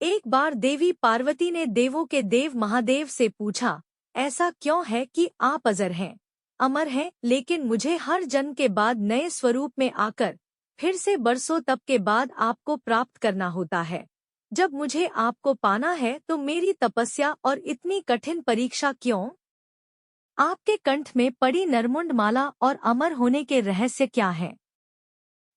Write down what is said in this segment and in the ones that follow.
एक बार देवी पार्वती ने देवों के देव महादेव से पूछा, ऐसा क्यों है कि आप अजर हैं, अमर हैं, लेकिन मुझे हर जन्म के बाद नए स्वरूप में आकर फिर से बरसों तप के बाद आपको प्राप्त करना होता है। जब मुझे आपको पाना है तो मेरी तपस्या और इतनी कठिन परीक्षा क्यों? आपके कंठ में पड़ी नरमुंड माला और अमर होने के रहस्य क्या हैं?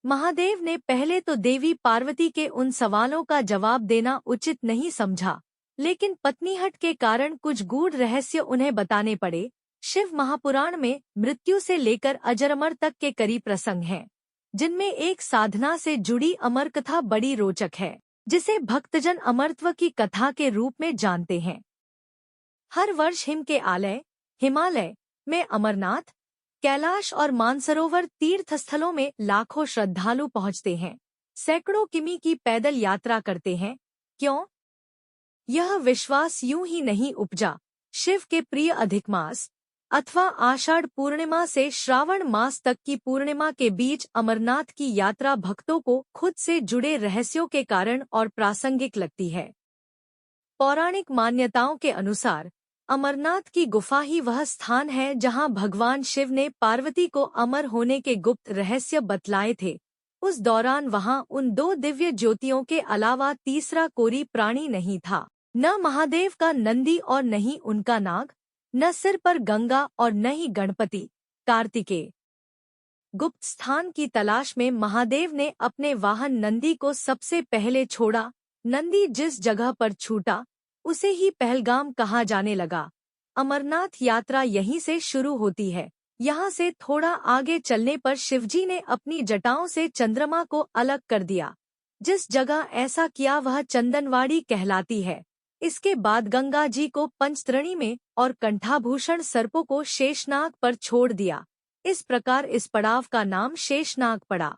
महादेव ने पहले तो देवी पार्वती के उन सवालों का जवाब देना उचित नहीं समझा, लेकिन पत्नीहट के कारण कुछ गूढ़ रहस्य उन्हें बताने पड़े। शिव महापुराण में मृत्यु से लेकर अजरअमर तक के कई प्रसंग हैं, जिनमें एक साधना से जुड़ी अमर कथा बड़ी रोचक है, जिसे भक्तजन अमरत्व की कथा के रूप में जानते हैं। हर वर्ष हिमालय में अमरनाथ, कैलाश और मानसरोवर तीर्थ स्थलों में लाखों श्रद्धालु पहुंचते हैं, सैकड़ों किमी की पैदल यात्रा करते हैं। क्यों? यह विश्वास यूं ही नहीं उपजा। शिव के प्रिय अधिक मास अथवा आषाढ़ पूर्णिमा से श्रावण मास तक की पूर्णिमा के बीच अमरनाथ की यात्रा भक्तों को खुद से जुड़े रहस्यों के कारण और प्रासंगिक लगती है। पौराणिक मान्यताओं के अनुसार अमरनाथ की गुफा ही वह स्थान है जहां भगवान शिव ने पार्वती को अमर होने के गुप्त रहस्य बतलाए थे। उस दौरान वहां उन दो दिव्य ज्योतियों के अलावा तीसरा कोई प्राणी नहीं था, न महादेव का नंदी और न ही उनका नाग, न सिर पर गंगा और न ही गणपति कार्तिकेय। गुप्त स्थान की तलाश में महादेव ने अपने वाहन नंदी को सबसे पहले छोड़ा। नंदी जिस जगह पर छूटा उसे ही पहलगाम कहा जाने लगा। अमरनाथ यात्रा यहीं से शुरू होती है। यहाँ से थोड़ा आगे चलने पर शिवजी ने अपनी जटाओं से चंद्रमा को अलग कर दिया। जिस जगह ऐसा किया वह चंदनवाड़ी कहलाती है। इसके बाद गंगा जी को पंचतरणी में और कंठाभूषण सर्पों को शेषनाग पर छोड़ दिया। इस प्रकार इस पड़ाव का नाम शेषनाग पड़ा।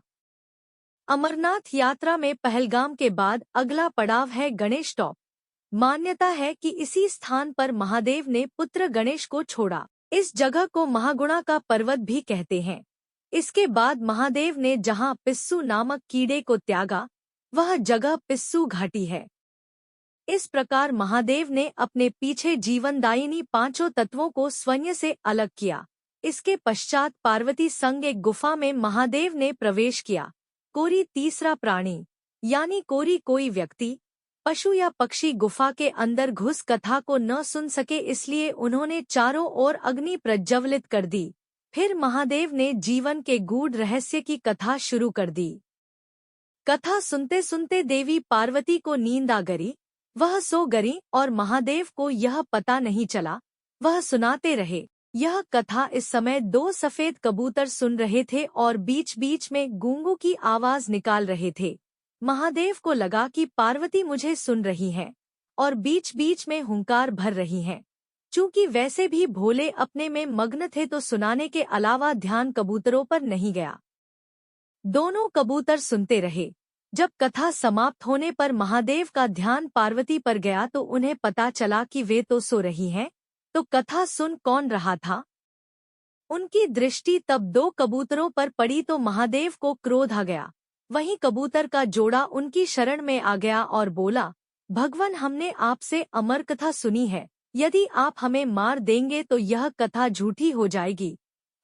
अमरनाथ यात्रा में पहलगाम के बाद अगला पड़ाव है गणेश टॉप। मान्यता है कि इसी स्थान पर महादेव ने पुत्र गणेश को छोड़ा। इस जगह को महागुणा का पर्वत भी कहते हैं। इसके बाद महादेव ने जहां पिस्सू नामक कीड़े को त्यागा, वह जगह पिस्सू घाटी है। इस प्रकार महादेव ने अपने पीछे जीवनदायिनी पांचों तत्वों को स्वयं से अलग किया। इसके पश्चात पार्वती संग एक गुफा में महादेव ने प्रवेश किया। कोई तीसरा प्राणी यानी कोई व्यक्ति, पशु या पक्षी गुफा के अंदर घुस कथा को न सुन सके, इसलिए उन्होंने चारों ओर अग्नि प्रज्वलित कर दी। फिर महादेव ने जीवन के गूढ़ रहस्य की कथा शुरू कर दी। कथा सुनते सुनते देवी पार्वती को नींद आ गई। वह सो गई और महादेव को यह पता नहीं चला। वह सुनाते रहे। यह कथा इस समय दो सफेद कबूतर सुन रहे थे और बीच बीच में गूंगों की आवाज निकाल रहे थे। महादेव को लगा कि पार्वती मुझे सुन रही हैं और बीच बीच में हुंकार भर रही हैं। चूंकि वैसे भी भोले अपने में मग्न थे तो सुनाने के अलावा ध्यान कबूतरों पर नहीं गया। दोनों कबूतर सुनते रहे। जब कथा समाप्त होने पर महादेव का ध्यान पार्वती पर गया तो उन्हें पता चला कि वे तो सो रही हैं, तो कथा सुन कौन रहा था? उनकी दृष्टि तब दो कबूतरों पर पड़ी तो महादेव को क्रोध आ गया। वहीं कबूतर का जोड़ा उनकी शरण में आ गया और बोला, भगवान, हमने आपसे अमर कथा सुनी है। यदि आप हमें मार देंगे तो यह कथा झूठी हो जाएगी।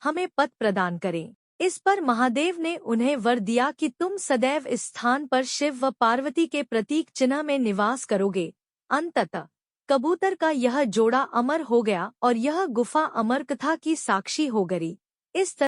हमें पद प्रदान करें। इस पर महादेव ने उन्हें वर दिया कि तुम सदैव इस स्थान पर शिव व पार्वती के प्रतीक चिन्ह में निवास करोगे। अंततः कबूतर का यह जोड़ा अमर हो गया और यह गुफा अमर कथा की साक्षी हो गई। इस